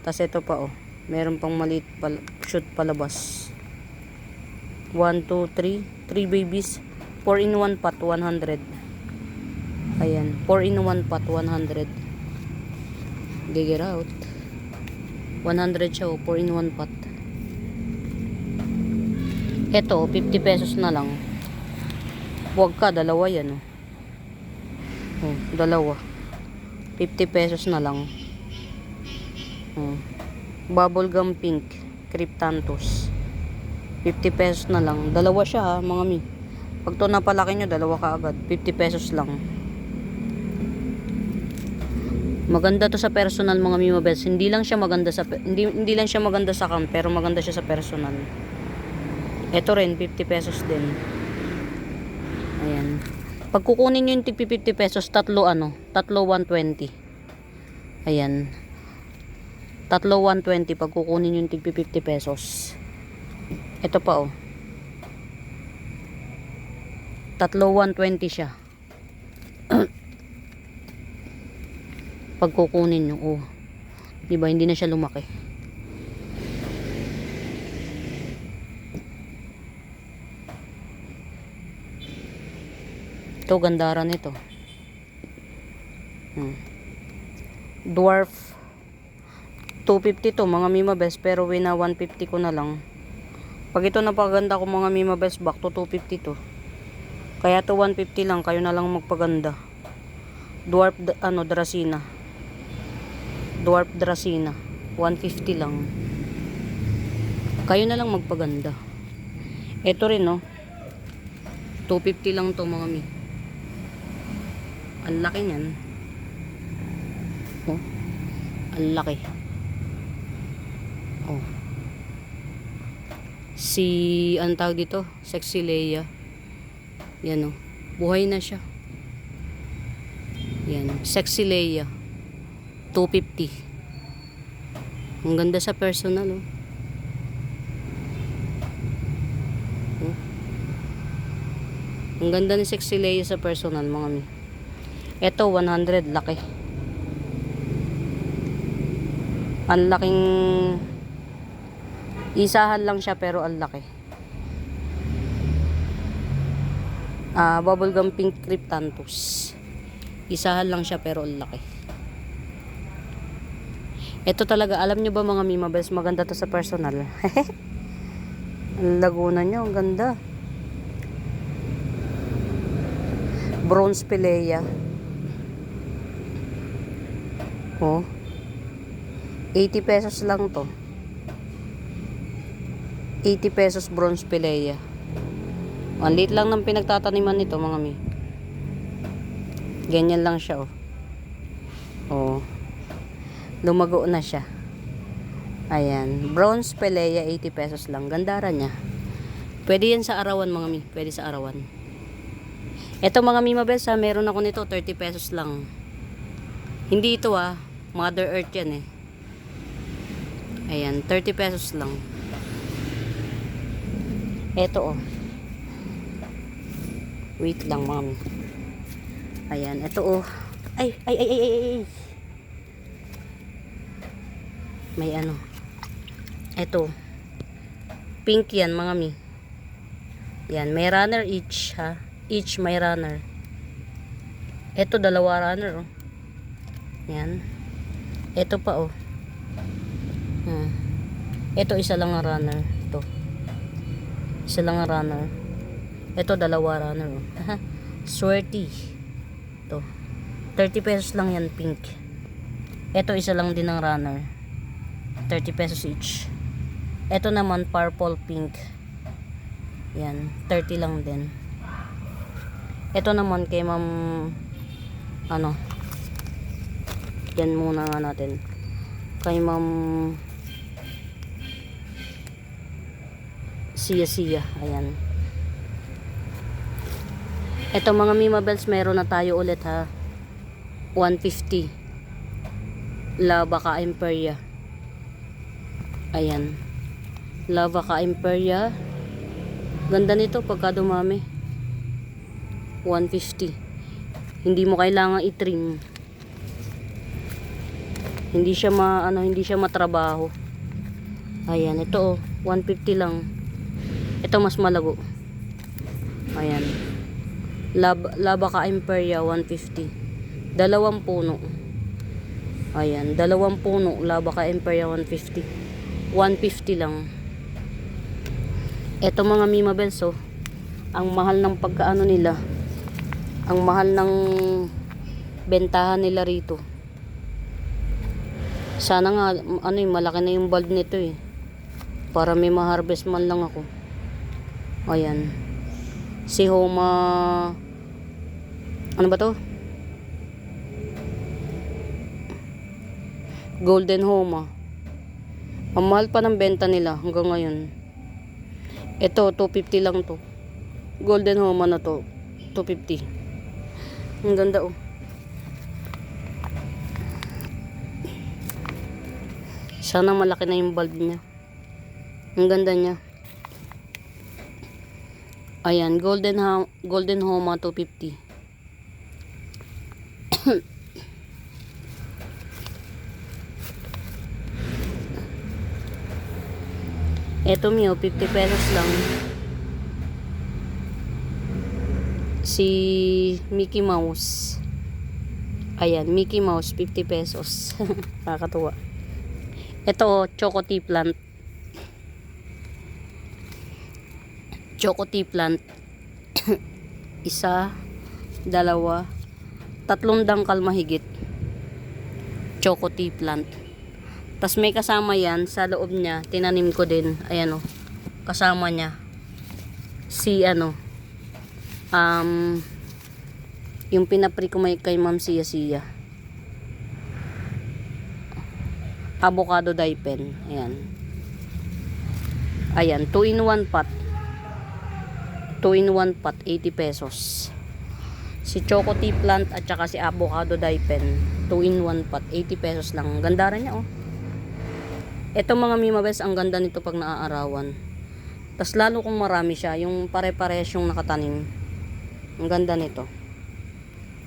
Tas ito pa, oh. Meron pang maliit shoot palabas. 1, 2, 3. 3 babies. 4 in 1 pot, 100. Ayan. 4 in 1 pot, 100. Get out. 100 siya, oh. 4 in 1 pot. Ito, 50 pesos na lang. Huwag ka, dalawa yan, oh. Oh, dalawa. 50 pesos na lang. Oh. Bubblegum pink Cryptanthus. 50 pesos na lang. Dalawa siya, ha, mga mi. Pag to napalaki nyo, dalawa ka agad. 50 pesos lang. Maganda to sa personal, mga Mima Bells. Hindi lang siya maganda sa hindi lang siya maganda sa cam, pero maganda siya sa personal. Ito rin 50 pesos din. Ayan. Pag kukunin niyo yung 50 pesos, tatlo 120. Ayan. Tatlo 120 pag kukunin yung 50 pesos. Ito pa, oh. Tatlo 120 siya. Pag kukunin nyo, oh. Diba, hindi na siya lumaki. Ito, gandaran ito. Dwarf 250 to, mga Mima Bells, pero wina 150 ko na lang. Pag ito napaganda ko, mga Mima Bells, back to 250 to. Kaya to 150 lang, kayo na lang magpaganda. Dwarf Dracena. Dwarf Dracena, 150 lang. Kayo na lang magpaganda. Ito rin, no. 250 lang to, mga mi. Ang laki niyan. Oh. Ang laki. Oh. Ang tawag dito, Sexy Leia. Yan, oh. Buhay na siya. Yan, Sexy Leia. 250. Ang ganda sa personal, oh. Oh. Ang ganda ni Sexy Leia sa personal, mga mi. Ito 100, laki. Ang laking isahan lang siya, pero ang laki. Bubblegum pink Cryptanthus. Isahan lang siya, pero ang laki. Ito talaga, alam nyo ba, mga Mima Bells, maganda to sa personal. Ang laguna nyo, ang ganda. Bronze Pelea. Oh. 80 pesos lang to. 80 pesos Bronze Pelea. Ang liit lang ng pinagtataniman nito, mga mi. Ganyan lang siya, oh. Oh. Lumago na siya. Ayan. Bronze Pelea, 80 pesos lang. Gandara niya. Pwede yan sa arawan, mga mi. Pwede sa arawan. Ito, mga Mima Bells, ha, meron ako nito, 30 pesos lang. Hindi ito, ha. Mother Earth yan, eh. Ayan, 30 pesos lang. Ito, oh. Wait lang, mga mi. Ayan, ito, oh. Ay. May ano. Ito. Pink yan, mga mi. Yan, may runner each ha. Each may runner. Ito dalawa runner oh. Yan. Ito pa oh. Ito isa lang ang runner. Ito. Isa lang ang runner. Ito dalawa runner oh. Swerty. Ito. 30 pesos lang yan, pink. Ito isa lang din ang runner. 30 pesos each. Ito naman purple pink. Yan, 30 lang din. Ito naman kay ma'am ano. Yan muna nga natin. Kay ma'am Siya. Ayan. Ito mga Mima Bells, meron na tayo ulit ha. 150. Lavaca Imperia. Ayan. Lavaca Imperia. Ganda nito pagka dumami. 150. Hindi mo kailangan i-trim. Hindi siya hindi siya matrabaho. Ayan, ito oh, 150 lang. Ito mas malago. Ayan. Lavaca Imperia 150. Dalawang puno. Ayan, dalawang puno. Lavaca Imperia 150. 150 lang. Ito mga Mima Bells oh. Ang mahal ng pagkaano nila. Ang mahal ng bentahan nila rito. Sana nga malaki na yung bulb nito eh. Para may ma-harvest man lang ako. Ayan. Si Homa, ano ba to? Golden Homa. Ang mahal pa ng benta nila hanggang ngayon. Ito 250 lang to. Golden Homa na to 250. Ang ganda oh. Sana malaki na yung bulb niya. Ang ganda niya. Ayan, Golden Homa 250. Eto Mio, 50 pesos lang. Si Mickey Mouse. Ayan, Mickey Mouse 50 pesos. Nakakatuwa. Ito, Choco Tea Plant. Choco Tea Plant. Isa, dalawa, tatlong dangkal mahigit. Choco Tea Plant. Tas may kasama yan sa loob niya, tinanim ko din. Ayan o, kasama niya si yung pinapri ko kay Ma'am Siya. Avocado dye pen. Ayan, 2 in 1 pot. 2 in 1 pot, 80 pesos. Si Choco Tea Plant at saka si Avocado dye pen, 2 in 1 pot, 80 pesos lang. Ganda rin niya oh. Ito mga Mima Bells, ang ganda nito pag naaarawan. Tas lalo kung marami siya, yung pare-pares yung nakatanim. Ang ganda nito.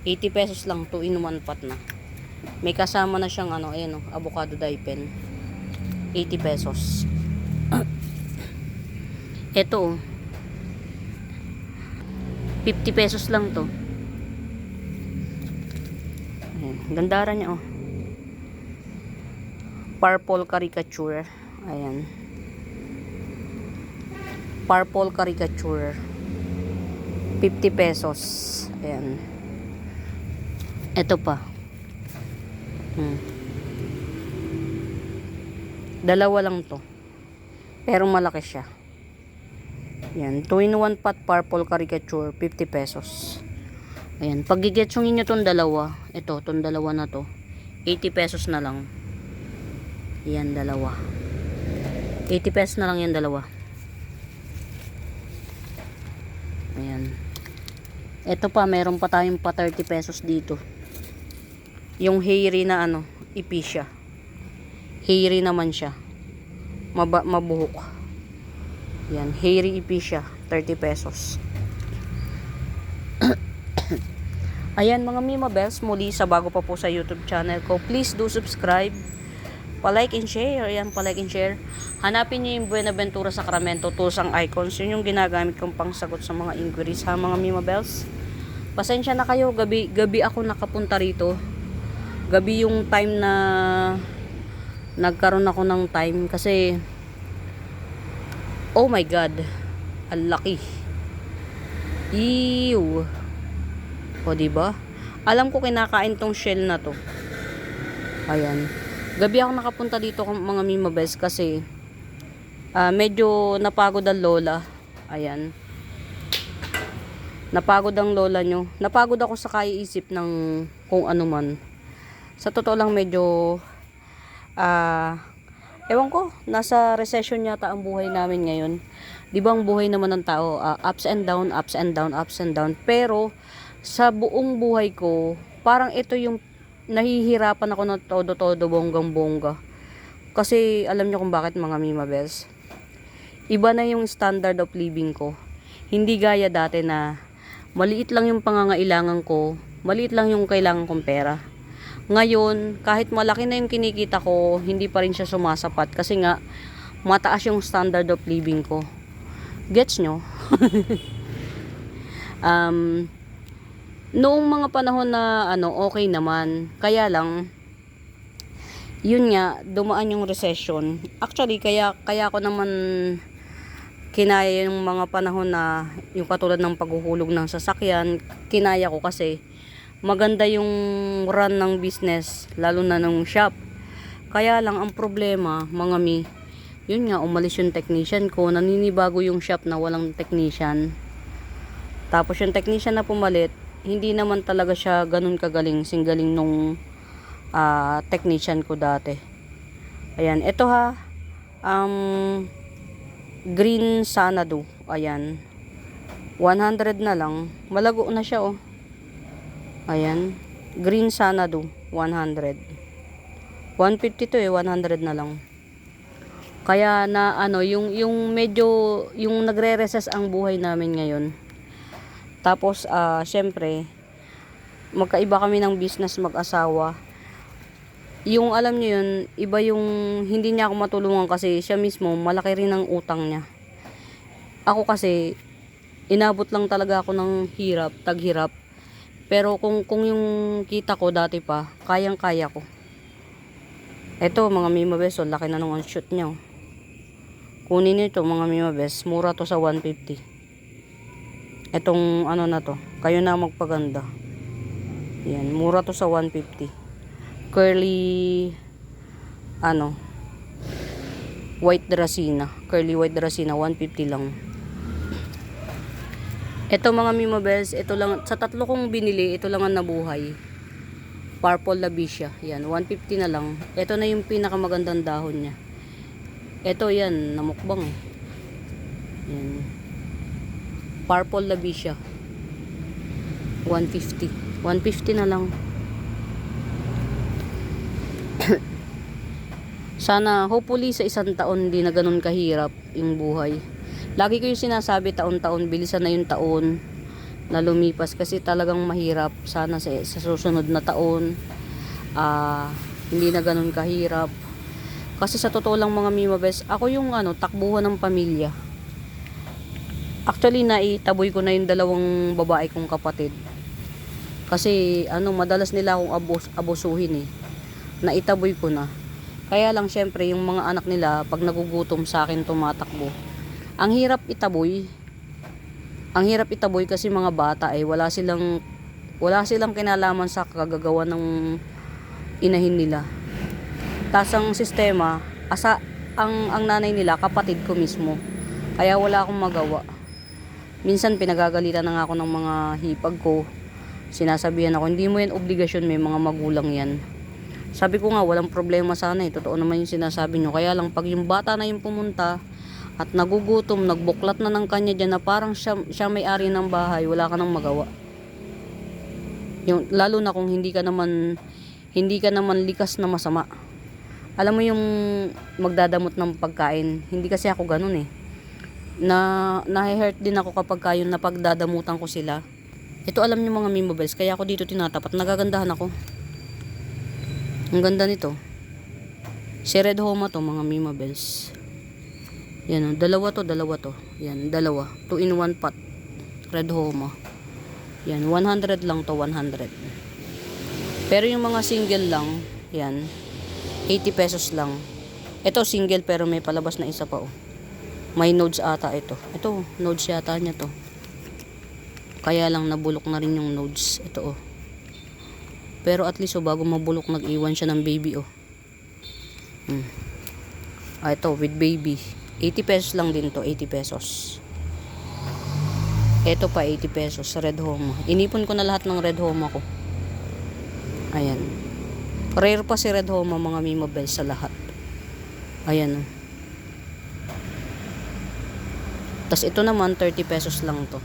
80 pesos lang, 2 in 1 pot na. May kasama na siyang ayan avocado dye pen. 80 pesos. Ito 50 pesos lang to. Ayan, ganda rin niya oh. Purple caricature. Ayan. Purple caricature. 50 pesos. Ayan. Ito pa. Dalawa lang to. Pero malaki siya. Ayan. 2 in 1 pot purple caricature. 50 pesos. Ayan. Pag gigetsungin nyo tong dalawa. Ito. Tong dalawa na to. 80 pesos na lang. Yan, dalawa. 80 pesos na lang yan, dalawa. Ayan. Ito pa, meron pa tayong pa 30 pesos dito. Yung hairy na ipisya. Hairy naman siya. Mabuhok. Yan, hairy ipisya. 30 pesos. Ayan mga Mima Bells, muli sa bago pa po sa YouTube channel ko. Please do subscribe. Pa-like and share. Ayan, pa-like and share. Hanapin niyo yung Buenaventura Sacramento tools ang icons. Yun yung ginagamit kong pangsagot sa mga inquiries, ha, mga Mima Bells. Pasensya na kayo, gabi ako nakapunta rito. Gabi yung time na nagkaroon ako ng time kasi oh my god, ang laki. Ew. O diba? Alam ko kinakain tong shell na to. Ayan. Gabi ako nakapunta dito mga Mima Bells kasi medyo napagod ang lola. Ayan. Napagod ang lola nyo. Napagod ako sa kaiisip ng kung ano man. Sa totoo lang medyo ewan ko, nasa recession yata ang buhay namin ngayon. Di ba ang buhay naman ng tao, ups and down, ups and down, ups and down. Pero sa buong buhay ko, parang ito yung nahihirapan ako ng todo-todo, bonggang-bongga. Kasi alam nyo kung bakit mga Mima Bells. Iba na yung standard of living ko. Hindi gaya dati na maliit lang yung pangangailangan ko, maliit lang yung kailangan kong pera. Ngayon, kahit malaki na yung kinikita ko, hindi pa rin siya sumasapat. Kasi nga, mataas yung standard of living ko. Gets nyo? Noong mga panahon na okay naman. Kaya lang, yun nga, dumaan yung recession. Actually, kaya ko naman kinaya yung mga panahon na yung katulad ng paghuhulog ng sasakyan. Kinaya ko kasi maganda yung run ng business, lalo na ng shop. Kaya lang ang problema, mga mi, yun nga, umalis yung technician ko, naninibago yung shop na walang technician. Tapos yung technician na pumalit, hindi naman talaga siya ganun kagaling, singgaling nung technician ko dati. Ayan, ito ha, green Sanadu, ayan, 100 na lang, malago na siya oh. Ayan, green Sanadu, 100. 150 to 100 na lang. Kaya na yung medyo yung nagre-recess ang buhay namin ngayon. Tapos syempre magkaiba kami ng business mag-asawa. Yung alam niyo yun, iba yung hindi niya ako matulungan kasi siya mismo malaki rin ang utang niya. Ako kasi inabot lang talaga ako ng hirap, taghirap. Pero kung yung kita ko dati pa, kayang-kaya ko. Eto mga Mima Bells, laki na nung shoot niya. Kunin nyo ito mga Mima Bells, mura to sa 150. Etong na to, kayo na magpaganda. Yan, mura to sa 150. Curly white Dracena, curly white Dracena, 150 lang. Ito mga Mima Bells, ito lang, sa tatlo kong binili, ito lang ang nabuhay. Purple Labicia, yan, 150 na lang. Ito na yung pinakamagandang dahon niya. Ito yan, namukbang eh. Yan. Purple Labicia, 150. 150 na lang. Sana, hopefully sa isang taon hindi na ganun kahirap yung buhay. Lagi ko yung sinasabi, taon-taon, bilisan na yung taon na lumipas kasi talagang mahirap. Sana sa susunod na taon hindi na ganun kahirap. Kasi sa totoo lang mga Mima Bells, ako yung takbuhan ng pamilya. Actually naitaboy ko na yung dalawang babae kong kapatid. Kasi madalas nila akong abusuhin eh. Naitaboy ko na. Kaya lang syempre yung mga anak nila pag nagugutom sa akin tumatakbo. Ang hirap itaboy. Ang hirap itaboy kasi mga bata wala silang kinalaman sa kagagawa ng inahin nila. Tas ang sistema, ang nanay nila kapatid ko mismo. Kaya wala akong magawa. Minsan pinagagalitan na nga ako ng mga hipag ko. Sinasabihan ako, hindi mo yan obligasyon, may mga magulang yan. Sabi ko nga, walang problema sana Totoo naman yung sinasabi nyo. Kaya lang pag yung bata na yung pumunta at nagugutom, nagbuklat na ng kanya dyan na parang siya may-ari ng bahay, wala ka nang magawa. Lalo na kung hindi ka naman likas na masama. Alam mo yung magdadamot ng pagkain, hindi kasi ako ganun eh. Na-hurt din ako kapag yung napagdadamutan ko sila. Ito alam niyo mga Mima Bells, kaya ako dito tinatapat, nagagandahan ako. Ang ganda nito. Si Red Homa to mga Mima Bells. Yan o, dalawa to. Yan, dalawa. 2 in 1 pot. Red Homa. Yan, 100 lang to, 100. Pero yung mga single lang, yan, 80 pesos lang. Ito single pero may palabas na isa pa oh. May nodes ata ito. Ito, nodes yata niya to. Kaya lang nabulok na rin yung nodes. Ito oh. Pero at least oh, bago mabulok nag-iwan siya ng baby oh. Ito with baby. 80 pesos lang din to, 80 pesos. Ito pa 80 pesos sa Red Homa. Inipon ko na lahat ng Red Homa ko. Ayan. Rare pa si Red Homa mga Mima Bells sa lahat. Ayan. Tas ito naman 30 pesos lang to.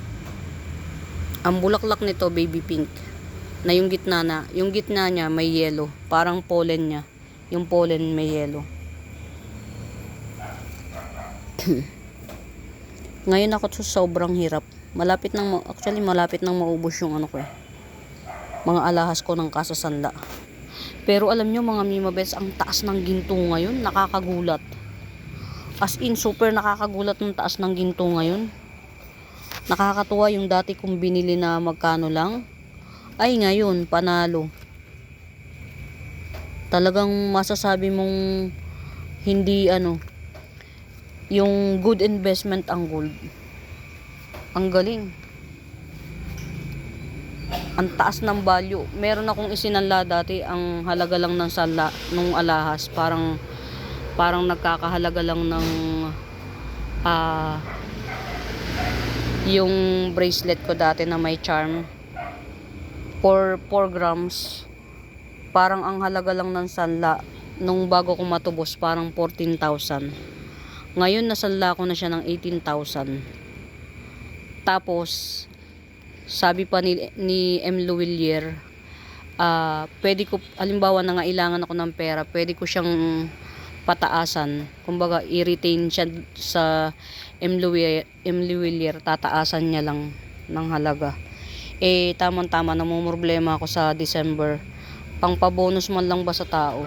Ang bulaklak nito baby pink. Na yung gitna niya may yellow. Parang pollen niya. Yung pollen may yellow. Ngayon ako sa sobrang hirap. Malapit nang maubos yung ano ko eh. Mga alahas ko ng kasasanla. Pero alam nyo mga Mima Bells, ang taas ng ginto ngayon, nakakagulat. As in, super nakakagulat ng taas ng ginto ngayon. Nakakatuwa yung dati kong binili na magkano lang. Ay ngayon, panalo. Talagang masasabi mong hindi yung good investment ang gold. Ang galing. Ang taas ng value. Meron akong isinanla dati, ang halaga lang ng sanla nung alahas parang nagkakahalaga lang ng yung bracelet ko dati na may charm for 4 grams. Parang ang halaga lang ng sanla nung bago ko matubos parang 14,000. Ngayon nasanla ko na siya ng 18,000. Tapos sabi pa ni M. Luwilier, pwede ko, halimbawa nangailangan ako ng pera, pwede ko siyang pataasan. Kumbaga, i-retain siya sa M. Luwilier, tataasan niya lang ng halaga. Eh, tamang-tama, namumroblema ako sa December. Pangpabonus man lang ba sa tao?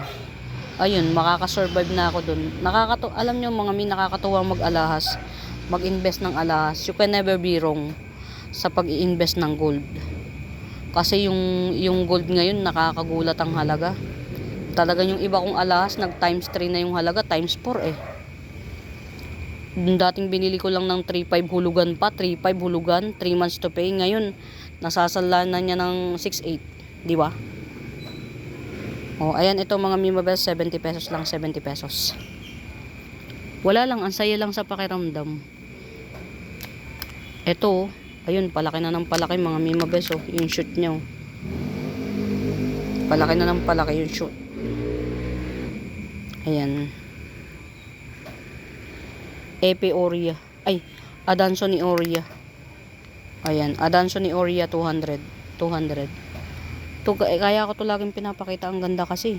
Ayun, makakasurvive na ako dun. Alam nyo mga nakakatuwa mag-alahas, mag-invest ng alahas. You can never be wrong sa pag-i-invest ng gold. Kasi yung gold ngayon nakakagulat ang halaga. Talagang yung iba kong alahas nag times 3 na yung halaga, times 4 eh. Yung dating binili ko lang ng 3.5 hulugan pa, 3.5 hulugan, 3 months to pay. Ngayon, nasasala na niya ng 6.8, di ba? Oh, ayan ito mga Mima Bells, 70 pesos lang, 70 pesos. Wala lang, ang saya lang sa pakiramdam. Ito, ayun, palaki na ng palaki mga Mima Bells, oh, yung shoot niya. Oh. Palaki na ng palaki yung shoot. Ayan. Epe Oria. Ay, Adansonii Oria. Ayan, Adansonii Oria 200. 200. Kaya ko to laging pinapakita, ang ganda kasi.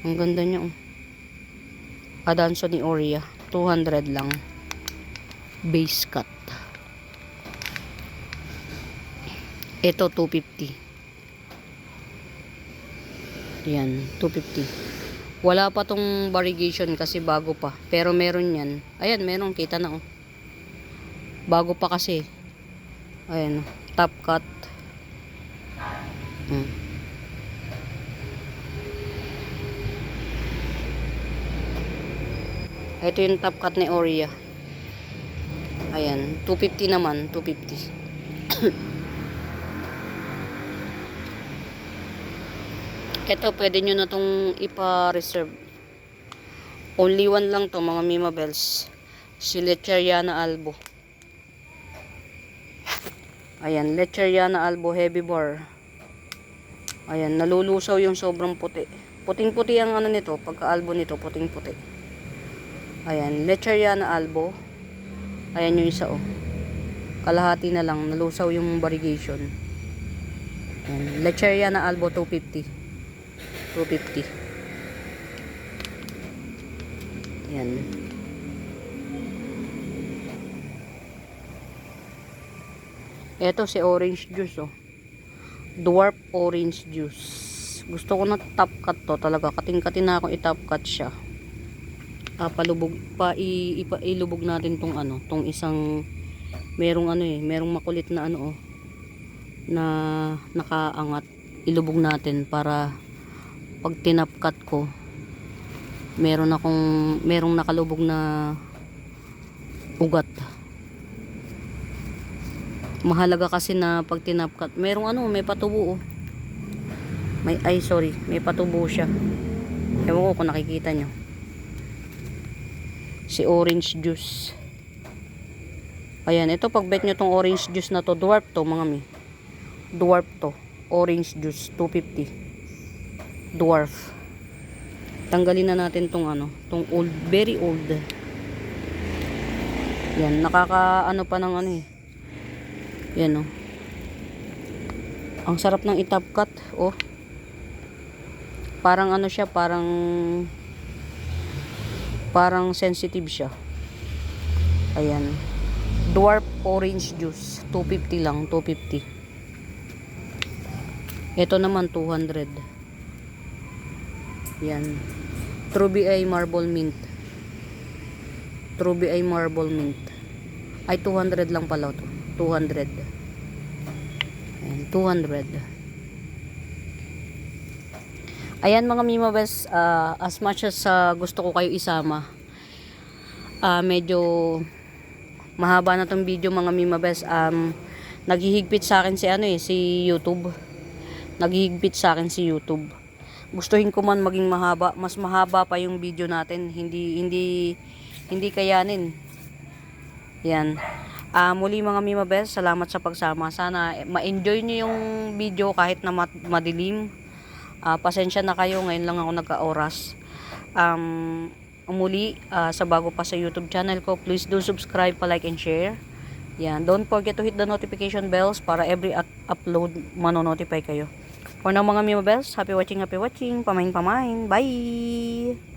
Ang ganda niya, oh. Adansonii Oria 200 lang. Base cut. Ito 250. Yan, 250. Wala pa tong variegation kasi bago pa. Pero meron yan. Ayan, meron, kita na oh. Bago pa kasi. Ayan, top cut. Ito yung top cut ni Oria. Ayan, 250 naman, 250. Ito, pwede nyo na itong ipa-reserve. Only one lang to mga Mima Bells. Si Lecheriana Albo. Ayan, Lecheriana Albo heavy bar. Ayan, nalulusaw yung sobrang puti. Puting-puti ang ano nito, pagka-albo nito, puting-puti. Ayan, Lecheriana Albo. Ayan yung isa oh. Kalahati na lang, nalusaw yung variegation. Ayan, Lecheriana Albo 250. 250. Yan. Ito si orange juice oh. Dwarf orange juice. Gusto ko na top cut to talaga. Kating-kating na ako i-top cut siya. Ilubog natin tong tong isang merong merong makulit na na nakaangat. Ilubog natin para pag tinapkat ko merong nakalubog na ugat. Mahalaga kasi na pag tinapkat merong may patubo may patubo siya. Ewan ko kung nakikita nyo, si orange juice. Ayan, ito pag bet nyo tong orange juice na to, dwarf to mga mi, dwarf to, orange juice 250 dwarf. Tanggalin na natin tong tong old, very old. Yan, nakaka pa ng yan ang sarap ng itap cut. Parang siya, parang sensitive siya. Ayan, dwarf orange juice 250 lang, 250. Ito naman 200. Yan, Truby ay marble mint. Truby ay marble mint ay 200 lang pala to. 200. Ayan, 200. Ayan mga Mimabels, as much as gusto ko kayo isama, medyo mahaba na tong video mga Mimabels. Naghihigpit sa akin si YouTube. Naghihigpit sa akin si YouTube. Gustuhin ko man maging mahaba, mas mahaba pa yung video natin. Hindi kayanin. Yan. Muli mga Mimabels, salamat sa pagsama. Sana ma-enjoy nyo yung video kahit na madilim. Pasensya na kayo, ngayon lang ako nagka-oras. Muli, sa bago pa sa YouTube channel ko, please do subscribe, like and share. Yan, don't forget to hit the notification bells para every upload mano-notify kayo. For now mga Mimabels, happy watching, pamain. Bye!